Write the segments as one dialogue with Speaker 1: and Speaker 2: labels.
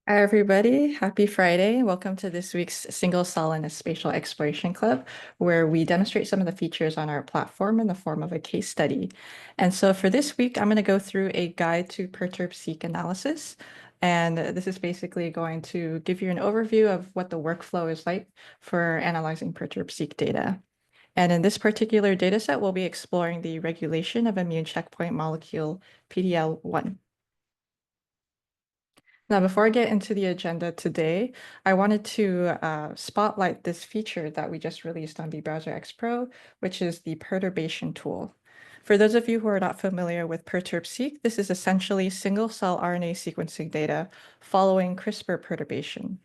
Speaker 1: Hi, everybody. Happy Friday. Welcome to this week's Single Cell and Spatial Exploration Club, where we demonstrate some of the features on our platform in the form of a case study. And so for this week, I'm going to go through a guide to Perturb-seq analysis. And this is basically going to give you an overview of what the workflow is like for analyzing Perturb-seq data. And in this particular data set, we'll be exploring the regulation of immune checkpoint molecule PD-L1. Now, before I get into the agenda today, I wanted to spotlight this feature that we just released on the Browser X Pro, which is the perturbation tool. For those of you who are not familiar with Perturb-seq, this is essentially single-cell RNA sequencing data following CRISPR perturbation.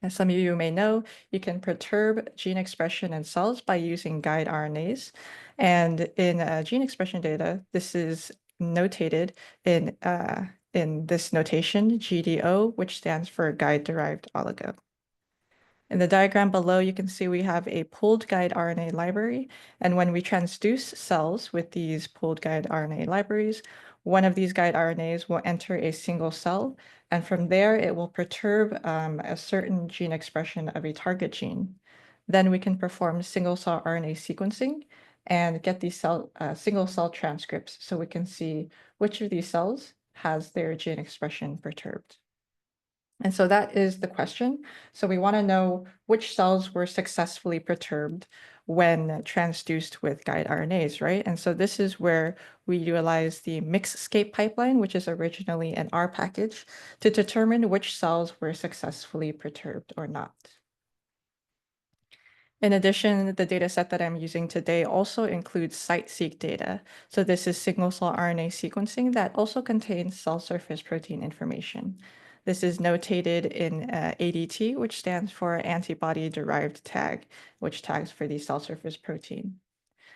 Speaker 1: As some of you may know, you can perturb gene expression in cells by using guide RNAs. And in gene expression data, this is notated in this notation, GDO, which stands for guide-derived oligo. In the diagram below, you can see we have a pooled guide RNA library. And when we transduce cells with these pooled guide RNA libraries, one of these guide RNAs will enter a single cell. And from there, it will perturb a certain gene expression of a target gene. Then we can perform single cell RNA sequencing and get these single cell transcripts so we can see which of these cells has their gene expression perturbed. And so that is the question. So we want to know which cells were successfully perturbed when transduced with guide RNAs, right? And so this is where we utilize the Mixscape pipeline, which is originally an R package, to determine which cells were successfully perturbed or not. In addition, the data set that I'm using today also includes site-seq data. So this is single-cell RNA sequencing that also contains cell surface protein information. This is notated in ADT, which stands for antibody-derived tag, which tags for the cell surface protein.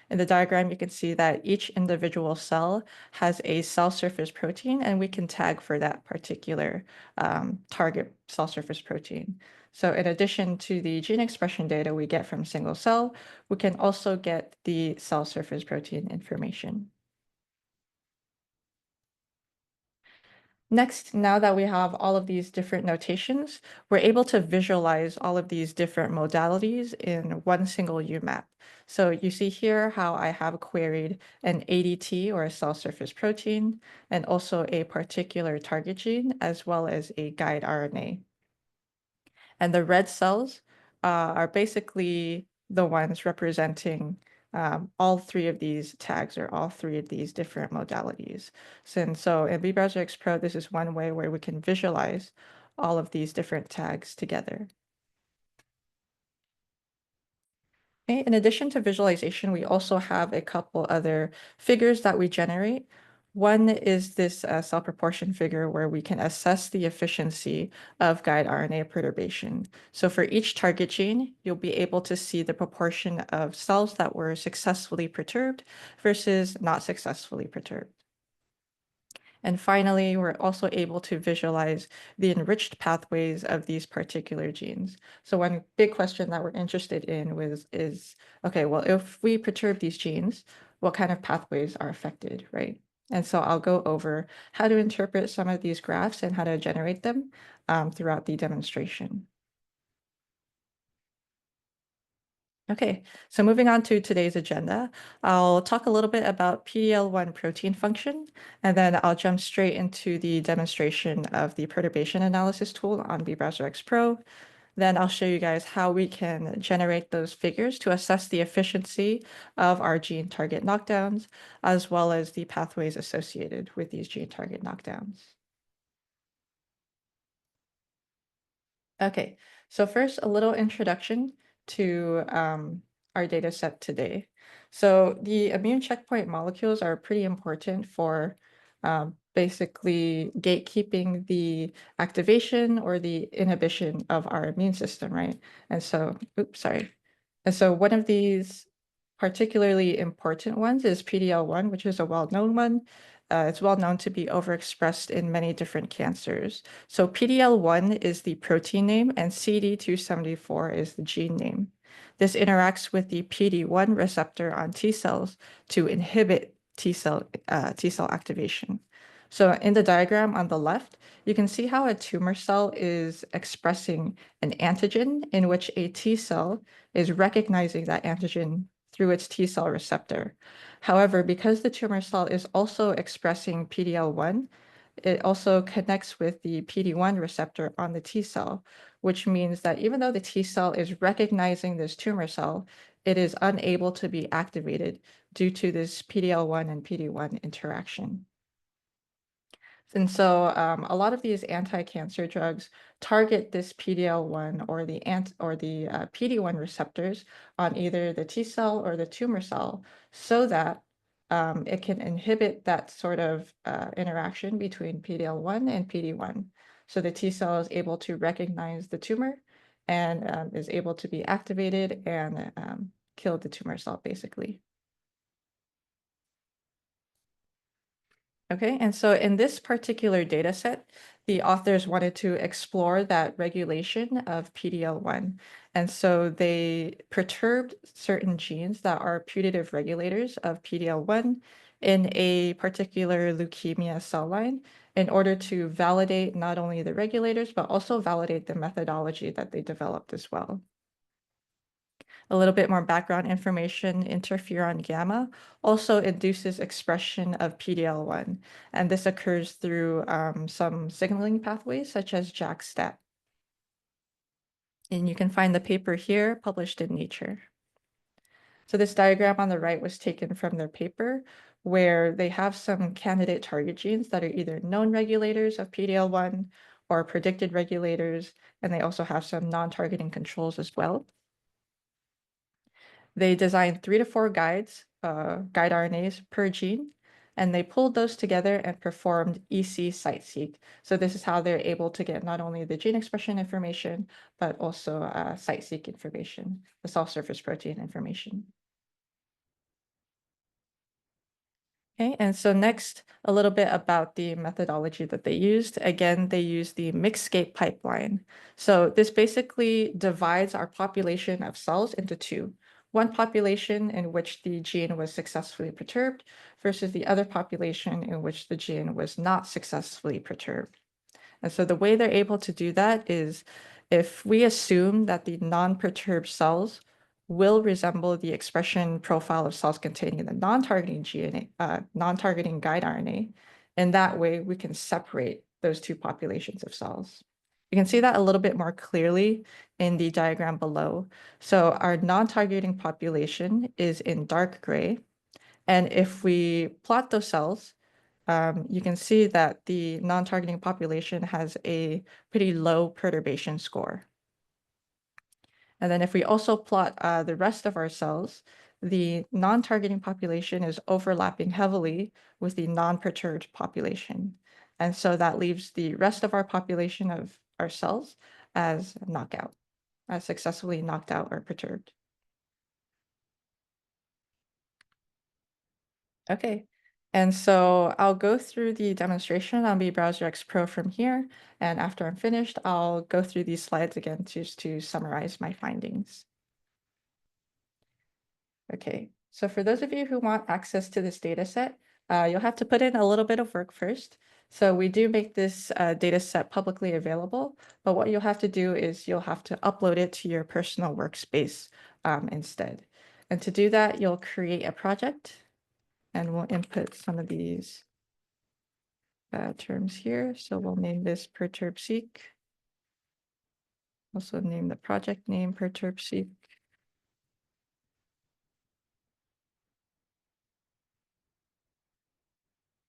Speaker 1: In the diagram, you can see that each individual cell has a cell surface protein, and we can tag for that particular target cell surface protein. So in addition to the gene expression data we get from single cell, we can also get the cell surface protein information. Next, now that we have all of these different notations, we're able to visualize all of these different modalities in one single UMAP. So you see here how I have queried an ADT or a cell surface protein, and also a particular target gene, as well as a guide RNA. And the red cells are basically the ones representing all three of these tags or all three of these different modalities. So in vBrowser X Pro, this is one way where we can visualize all of these different tags together. Okay, in addition to visualization, we also have a couple other figures that we generate. One is this cell proportion figure where we can assess the efficiency of guide RNA perturbation. So for each target gene, you'll be able to see the proportion of cells that were successfully perturbed versus not successfully perturbed. And finally, we're also able to visualize the enriched pathways of these particular genes. So one big question that we're interested in is, okay, well, if we perturb these genes, what kind of pathways are affected, right? And so I'll go over how to interpret some of these graphs and how to generate them throughout the demonstration. Okay, so moving on to today's agenda, I'll talk a little bit about PD-L1 protein function, and then I'll jump straight into the demonstration of the perturbation analysis tool on vBrowser X Pro. Then I'll show you guys how we can generate those figures to assess the efficiency of our gene target knockdowns, as well as the pathways associated with these gene target knockdowns. Okay, so first, a little introduction to our data set today. So the immune checkpoint molecules are pretty important for basically gatekeeping the activation or the inhibition of our immune system, right? And so, oops, sorry. And so one of these particularly important ones is PD-L1, which is a well-known one. It's well known to be overexpressed in many different cancers. So PD-L1 is the protein name and CD274 is the gene name. This interacts with the PD-1 receptor on T cells to inhibit T cell activation. So in the diagram on the left, you can see how a tumor cell is expressing an antigen in which a T cell is recognizing that antigen through its T cell receptor. However, because the tumor cell is also expressing PD-L1, it also connects with the PD-1 receptor on the T cell, which means that even though the T cell is recognizing this tumor cell, it is unable to be activated due to this PD-L1 and PD-1 interaction. And so a lot of these anti-cancer drugs target this PD-L1 or the PD-1 receptors on either the T cell or the tumor cell so that it can inhibit that sort of interaction between PD-L1 and PD-1. So the T cell is able to recognize the tumor and is able to be activated and kill the tumor cell, basically. Okay, and so in this particular data set, the authors wanted to explore that regulation of PD-L1. And so they perturbed certain genes that are putative regulators of PD-L1 in a particular leukemia cell line in order to validate not only the regulators, but also validate the methodology that they developed as well. A little bit more background information, interferon gamma also induces expression of PD-L1, and this occurs through some signaling pathways such as JAK-STAT. And you can find the paper here published in Nature. So this diagram on the right was taken from their paper where they have some candidate target genes that are either known regulators of PD-L1 or predicted regulators, and they also have some non-targeting controls as well. They designed 3 to 4 guide RNAs per gene, and they pulled those together and performed EC site-seq. So this is how they're able to get not only the gene expression information, but also site-seq information, the self-surface protein information. Okay, and so next, a little bit about the methodology that they used. Again, they used the Mixscape pipeline. So this basically divides our population of cells into two. One population in which the gene was successfully perturbed versus the other population in which the gene was not successfully perturbed. And so the way they're able to do that is if we assume that the non-perturbed cells will resemble the expression profile of cells containing the non-targeting non-targeting guide RNA, in that way we can separate those two populations of cells. You can see that a little bit more clearly in the diagram below. So our non-targeting population is in dark gray. And if we plot those cells, you can see that the non-targeting population has a pretty low perturbation score. And then if we also plot the rest of our cells, the non-targeting population is overlapping heavily with the non-perturbed population. And so that leaves the rest of our population of our cells as knockout, as successfully knocked out or perturbed. Okay, and so I'll go through the demonstration on Browser X Pro from here, and after I'm finished, I'll go through these slides again just to summarize my findings. Okay, so for those of you who want access to this data set, you'll have to put in a little bit of work first. So we do make this data set publicly available, but what you'll have to do is you'll have to upload it to your personal workspace instead. And to do that, you'll create a project. And we'll input some of these terms here. So we'll name this Perturb-seq. Also name the project name Perturb-seq.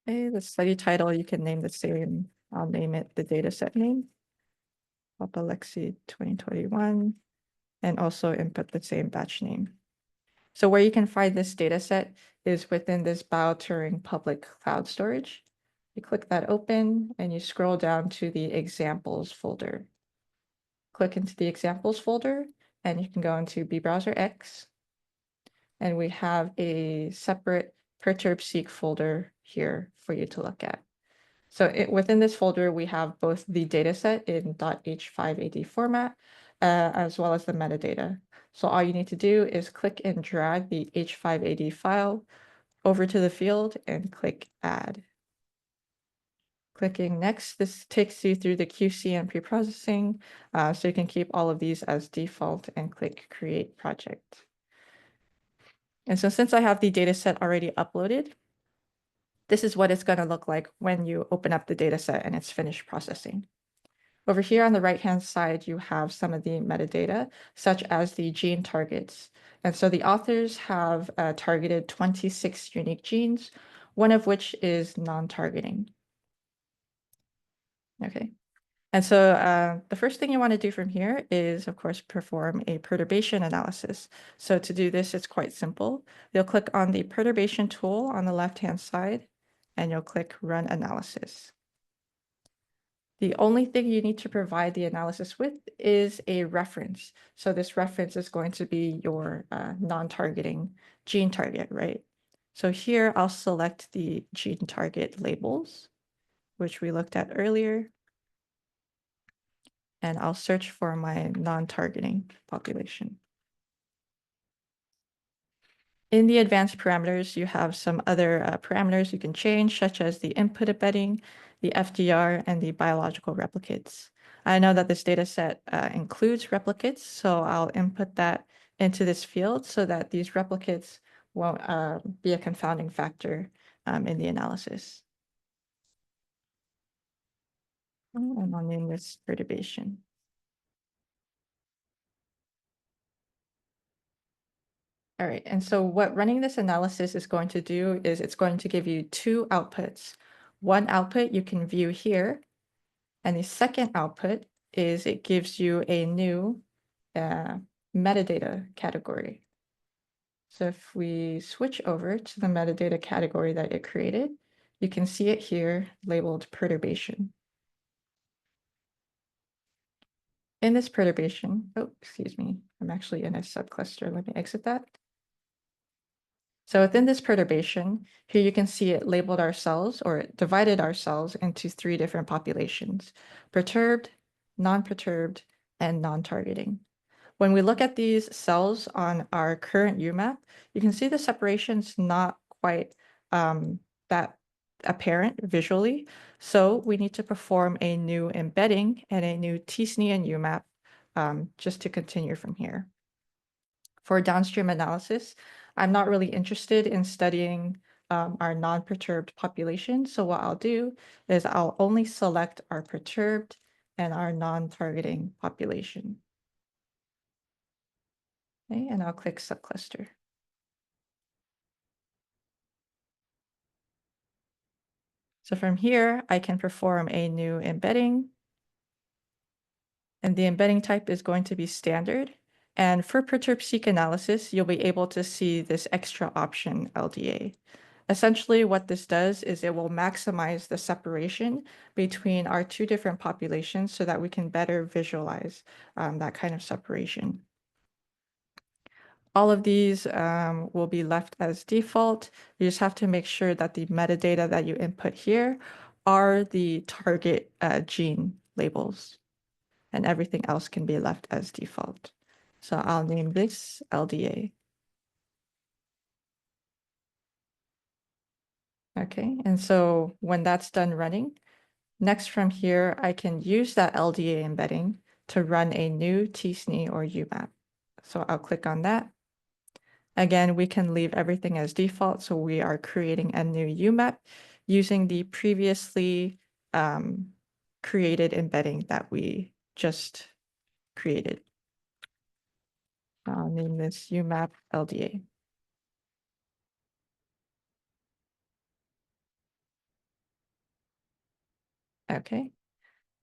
Speaker 1: Okay, the study title, you can name the same. I'll name it the dataset name, Papa Lexi 2021, and also input the same batch name. So where you can find this dataset is within this BioTuring public cloud storage. You click that open and you scroll down to the examples folder. Click into the examples folder and you can go into Browser X. And we have a separate Perturb-seq folder here for you to look at. So within this folder, we have both the dataset in .h5ad format, as well as the metadata. So all you need to do is click and drag the h5ad file over to the field and click Add. Clicking next, this takes you through the QC and preprocessing, so you can keep all of these as default and click Create Project. And so since I have the data set already uploaded, this is what it's going to look like when you open up the data set and it's finished processing. Over here on the right-hand side, you have some of the metadata, such as the gene targets. And so the authors have targeted 26 unique genes, one of which is non-targeting. Okay. And so the first thing you want to do from here is, of course, perform a perturbation analysis. So to do this, it's quite simple. You'll click on the perturbation tool on the left-hand side, and you'll click Run Analysis. The only thing you need to provide the analysis with is a reference. So this reference is going to be your non-targeting gene target, right? So here I'll select the gene target labels, which we looked at earlier, and I'll search for my non-targeting population. In the advanced parameters, you have some other parameters you can change, such as the input embedding, the FDR, and the biological replicates. I know that this data set includes replicates, so I'll input that into this field so that these replicates won't be a confounding factor in the analysis. And I'll name this perturbation. All right, and so what running this analysis is going to do is it's going to give you two outputs. One output you can view here, and the second output is it gives you a new metadata category. So if we switch over to the metadata category that it created, you can see it here labeled perturbation. In this perturbation, oh, excuse me, I'm actually in a subcluster. Let me exit that. So within this perturbation, here you can see it labeled our cells, or it divided our cells into three different populations: perturbed, non-perturbed, and non-targeting. When we look at these cells on our current UMAP, you can see the separation's not quite that apparent visually. So we need to perform a new embedding and a new t-SNE and UMAP just to continue from here. For downstream analysis, I'm not really interested in studying our non-perturbed population. So what I'll do is I'll only select our perturbed and our non-targeting population. Okay, and I'll click subcluster. So from here, I can perform a new embedding. And the embedding type is going to be standard. And for Perturb-seq analysis, you'll be able to see this extra option LDA. Essentially, what this does is it will maximize the separation between our two different populations so that we can better visualize that kind of separation. All of these will be left as default. You just have to make sure that the metadata that you input here are the target gene labels, and everything else can be left as default. So I'll name this LDA. Okay, and so when that's done running, next from here, I can use that LDA embedding to run a new t-SNE or UMAP. So I'll click on that. Again, we can leave everything as default. So we are creating a new UMAP using the previously created embedding that we just created. I'll name this UMAP LDA. Okay.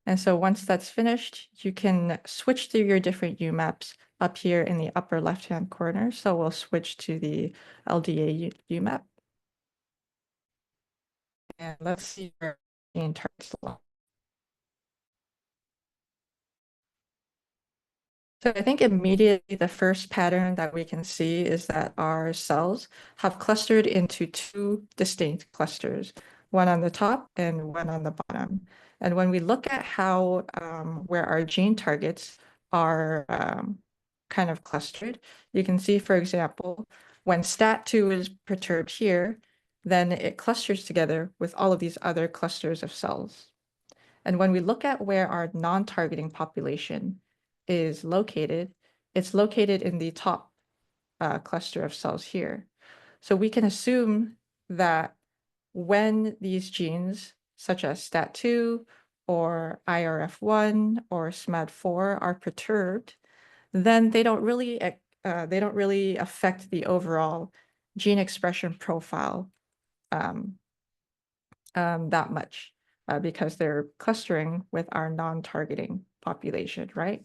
Speaker 1: And so once that's finished, you can switch through your different UMAPs up here in the upper left-hand corner. So we'll switch to the LDA UMAP. And let's see where the entire slot. So I think immediately the first pattern that we can see is that our cells have clustered into two distinct clusters, one on the top and one on the bottom. And when we look at how where our gene targets are kind of clustered, you can see, for example, when STAT2 is perturbed here, then it clusters together with all of these other clusters of cells. And when we look at where our non-targeting population is located, it's located in the top cluster of cells here. So we can assume that when these genes, such as STAT2 or IRF1 or SMAD4, are perturbed, then they don't really affect the overall gene expression profile um, that much because they're clustering with our non-targeting population, right?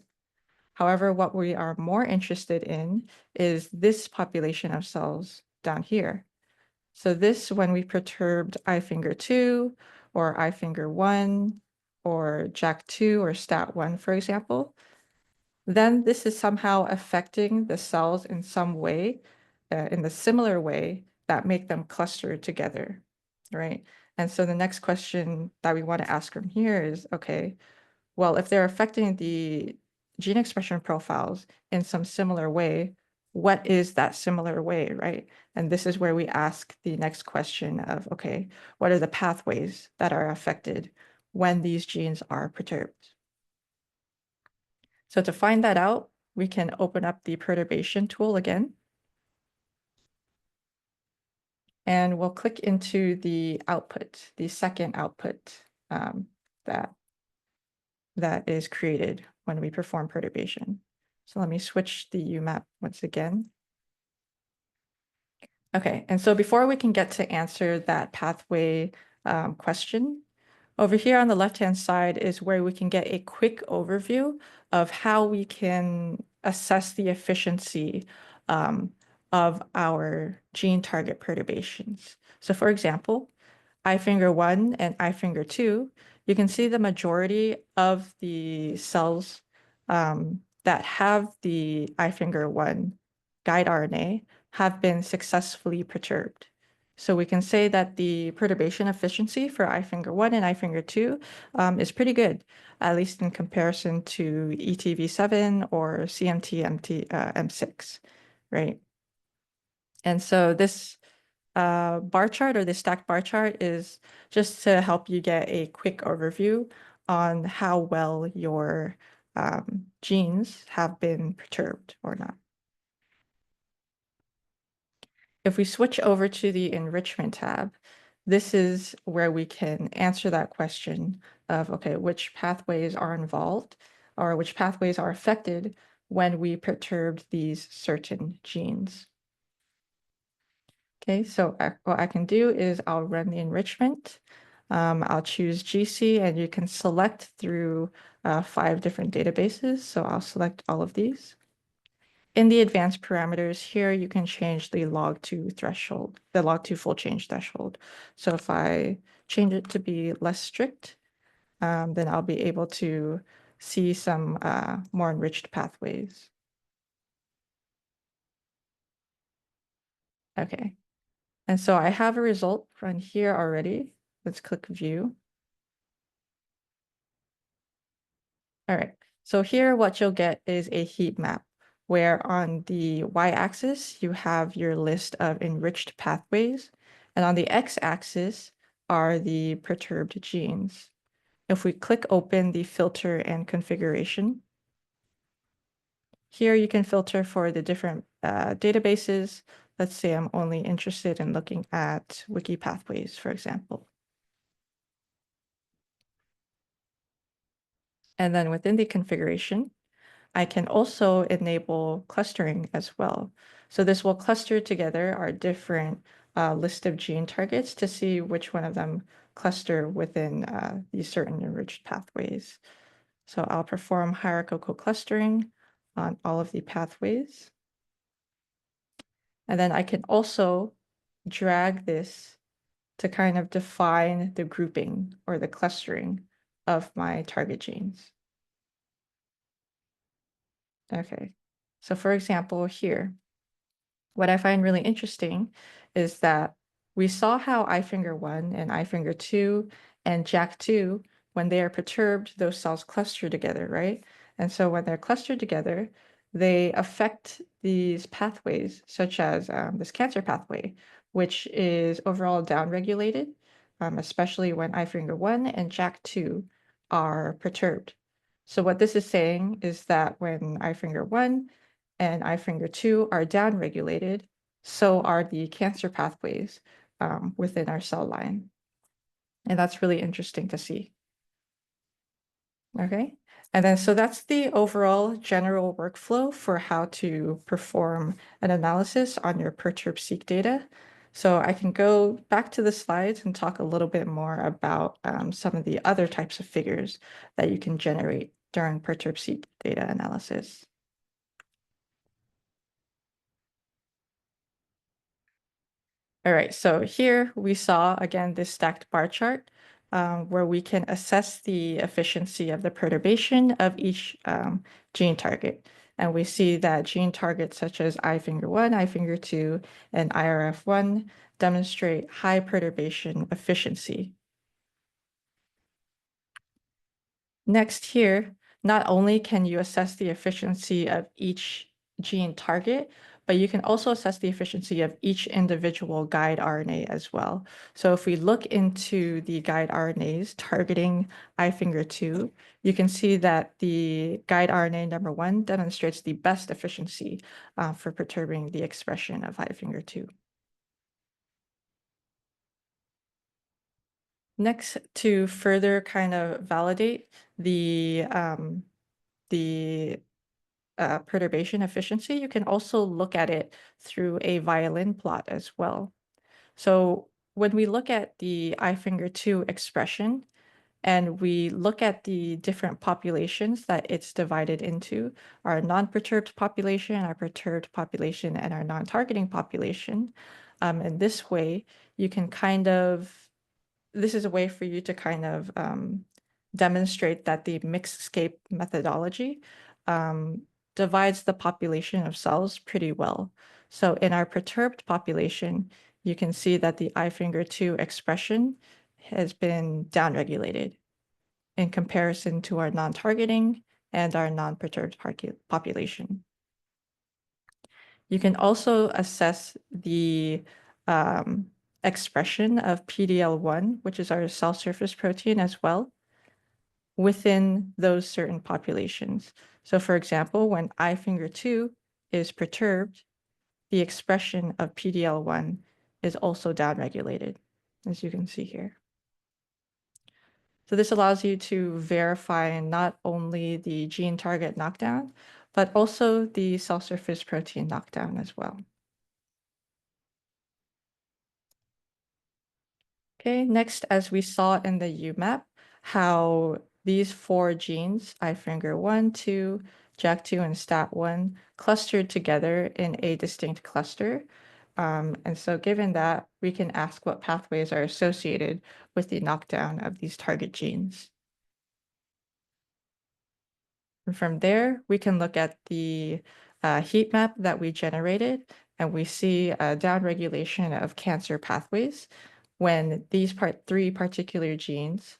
Speaker 1: However, what we are more interested in is this population of cells down here. So this, when we perturbed iFinger2 or iFinger1 or JAK2 or STAT1, for example, then this is somehow affecting the cells in some way, in the similar way that make them cluster together, right? And so the next question that we want to ask from here is, okay, well, if they're affecting the gene expression profiles in some similar way, what is that similar way, right? And this is where we ask the next question of, okay, what are the pathways that are affected when these genes are perturbed? So to find that out, we can open up the perturbation tool again. And we'll click into the output, the second output that is created when we perform perturbation. So let me switch the UMAP once again. Okay, and so before we can get to answer that pathway question, over here on the left-hand side is where we can get a quick overview of how we can assess the efficiency of our gene target perturbations. So for example, iFinger1 and iFinger2, you can see the majority of the cells that have the iFinger1 guide RNA have been successfully perturbed. So we can say that the perturbation efficiency for iFinger1 and iFinger2 is pretty good, at least in comparison to ETV7 or CMT M6, right? And so this bar chart, or this stacked bar chart, is just to help you get a quick overview on how well your genes have been perturbed or not. If we switch over to the enrichment tab, this is where we can answer that question of, okay, which pathways are involved or which pathways are affected when we perturbed these certain genes. Okay, so what I can do is I'll run the enrichment. I'll choose GC, and you can select through 5 different databases. So I'll select all of these. In the advanced parameters here, you can change the log2 threshold, the log2 full change threshold. So if I change it to be less strict, then I'll be able to see some more enriched pathways. Okay, and so I have a result run here already. Let's click view. All right, so here what you'll get is a heat map where on the y-axis you have your list of enriched pathways, and on the x-axis are the perturbed genes. If we click open the filter and configuration, here you can filter for the different databases. Let's say I'm only interested in looking at wiki pathways, for example. And then within the configuration, I can also enable clustering as well. So this will cluster together our different list of gene targets to see which one of them cluster within these certain enriched pathways. So I'll perform hierarchical clustering on all of the pathways. And then I can also drag this to kind of define the grouping or the clustering of my target genes. Okay, so for example, here, what I find really interesting is that we saw how iFinger1 and iFinger2 and JAK2, when they are perturbed, those cells cluster together, right? And so when they're clustered together, they affect these pathways, such as this cancer pathway, which is overall downregulated, especially when iFinger1 and JAK2 are perturbed. So what this is saying is that when iFinger1 and iFinger2 are downregulated, so are the cancer pathways within our cell line. And that's really interesting to see. Okay. And then so that's the overall general workflow for how to perform an analysis on your Perturb-seq data. So I can go back to the slides and talk a little bit more about some of the other types of figures that you can generate during Perturb-seq data analysis. All right, so here we saw again this stacked bar chart where we can assess the efficiency of the perturbation of each gene target. And we see that gene targets such as iFinger1, iFinger2, and IRF1 demonstrate high perturbation efficiency. Next here, not only can you assess the efficiency of each gene target, but you can also assess the efficiency of each individual guide RNA as well. So if we look into the guide RNAs targeting iFinger2, you can see that the guide RNA number 1 demonstrates the best efficiency for perturbing the expression of iFinger2. Next, to further kind of validate the perturbation efficiency, you can also look at it through a violin plot as well. So when we look at the iFinger2 expression and we look at the different populations that it's divided into, our non-perturbed population, our perturbed population, and our non-targeting population, in this way, you can kind of this is a way for you to kind of demonstrate that the mixed-scape methodology divides the population of cells pretty well. So in our perturbed population, you can see that the iFinger2 expression has been downregulated in comparison to our non-targeting and our non-perturbed population. You can also assess the expression of PD-L1, which is our cell surface protein as well, within those certain populations. So for example, when iFinger2 is perturbed, the expression of PD-L1 is also downregulated, as you can see here. So this allows you to verify not only the gene target knockdown, but also the cell surface protein knockdown as well. Okay, next, as we saw in the UMAP, how these 4 genes, iFinger1, 2, JAK2, and STAT1, clustered together in a distinct cluster. And so given that, we can ask what pathways are associated with the knockdown of these target genes. And from there, we can look at the heat map that we generated, and we see a downregulation of cancer pathways when these 3 particular genes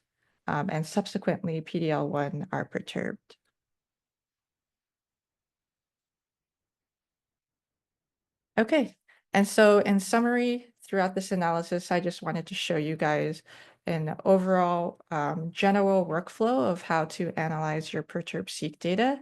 Speaker 1: and subsequently PD-L1 are perturbed. Okay, and so in summary, throughout this analysis, I just wanted to show you guys an overall general workflow of how to analyze your Perturb-seq data.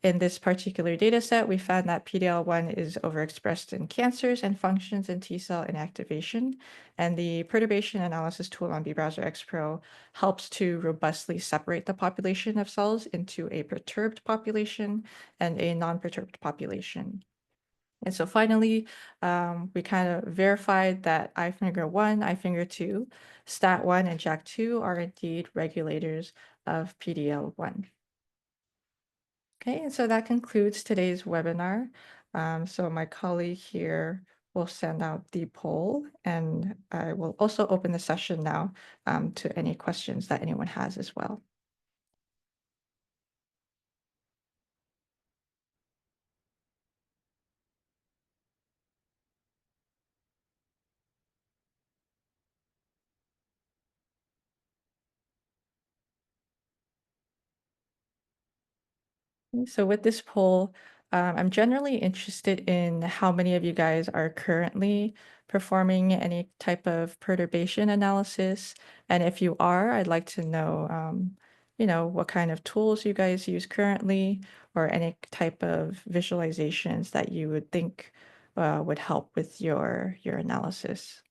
Speaker 1: In this particular data set, we found that PD-L1 is overexpressed in cancers and functions in T cell inactivation. And the perturbation analysis tool on bBrowser X Pro helps to robustly separate the population of cells into a perturbed population and a non-perturbed population. And so finally, we kind of verified that iFinger1, iFinger2, STAT1, and JAK2 are indeed regulators of PD-L1. Okay, and so that concludes today's webinar. So my colleague here will send out the poll, and I will also open the session now to any questions that anyone has as well. So with this poll, I'm generally interested in how many of you guys are currently performing any type of perturbation analysis? And if you are, I'd like to know, what kind of tools you guys use currently, or any type of visualizations that you would think would help with your analysis.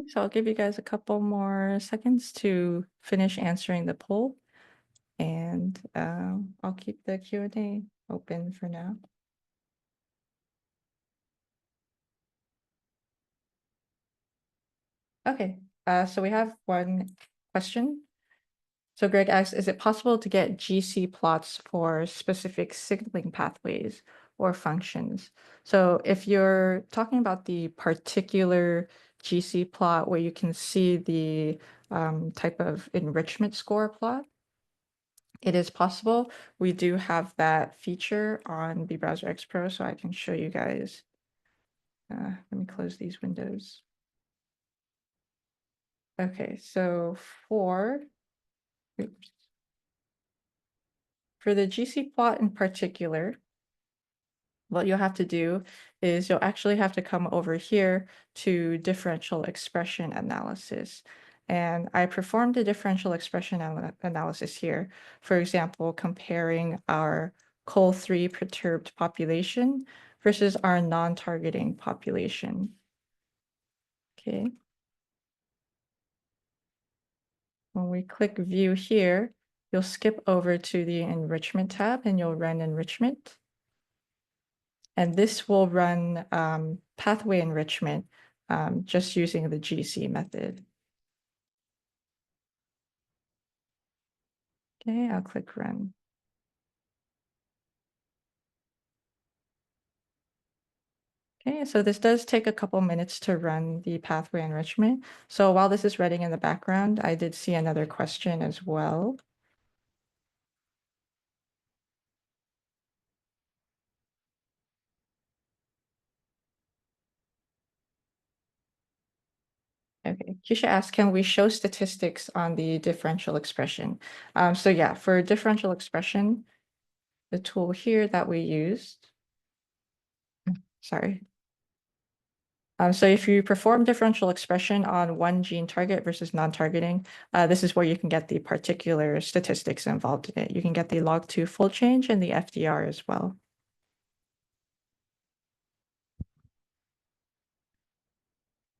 Speaker 1: So I'll give you guys a couple more seconds to finish answering the poll, and I'll keep the Q&A open for now. Okay, so we have one question. So Greg asks, is it possible to get GC plots for specific signaling pathways or functions? So if you're talking about the particular GC plot where you can see the type of enrichment score plot, it is possible. We do have that feature on the Browser X Pro, so I can show you guys. Let me close these windows. Okay, so oops. For the GC plot in particular, what you'll have to do is you'll actually have to come over here to differential expression analysis. And I performed a differential expression analysis here. For example, comparing our col3 perturbed population versus our non-targeting population. Okay. When we click view here, you'll skip over to the enrichment tab and you'll run enrichment. And this will run pathway enrichment just using the GC method. Okay, I'll click run. Okay, so this does take a couple minutes to run the pathway enrichment. So while this is running in the background, I did see another question as well. Okay, Keisha asked, can we show statistics on the differential expression? So yeah, for differential expression, the tool here that we used, sorry. So if you perform differential expression on one gene target versus non-targeting, this is where you can get the particular statistics involved in it. You can get the log2 full change and the FDR as well.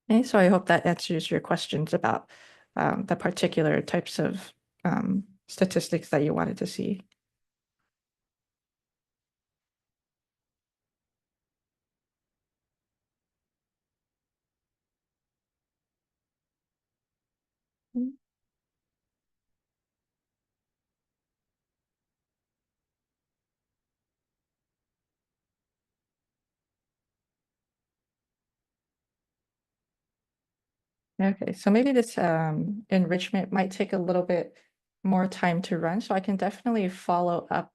Speaker 1: Okay, so I hope that answers your questions about the particular types of statistics that you wanted to see. Okay, so maybe this enrichment might take a little bit more time to run, so I can definitely follow up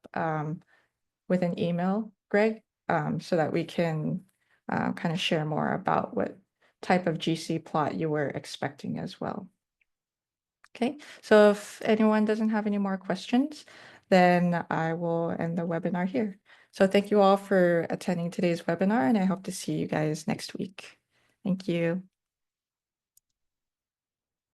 Speaker 1: with an email, Greg, so that we can kind of share more about what type of GC plot you were expecting as well. Okay, so if anyone doesn't have any more questions, then I will end the webinar here. So thank you all for attending today's webinar, and I hope to see you guys next week. Thank you.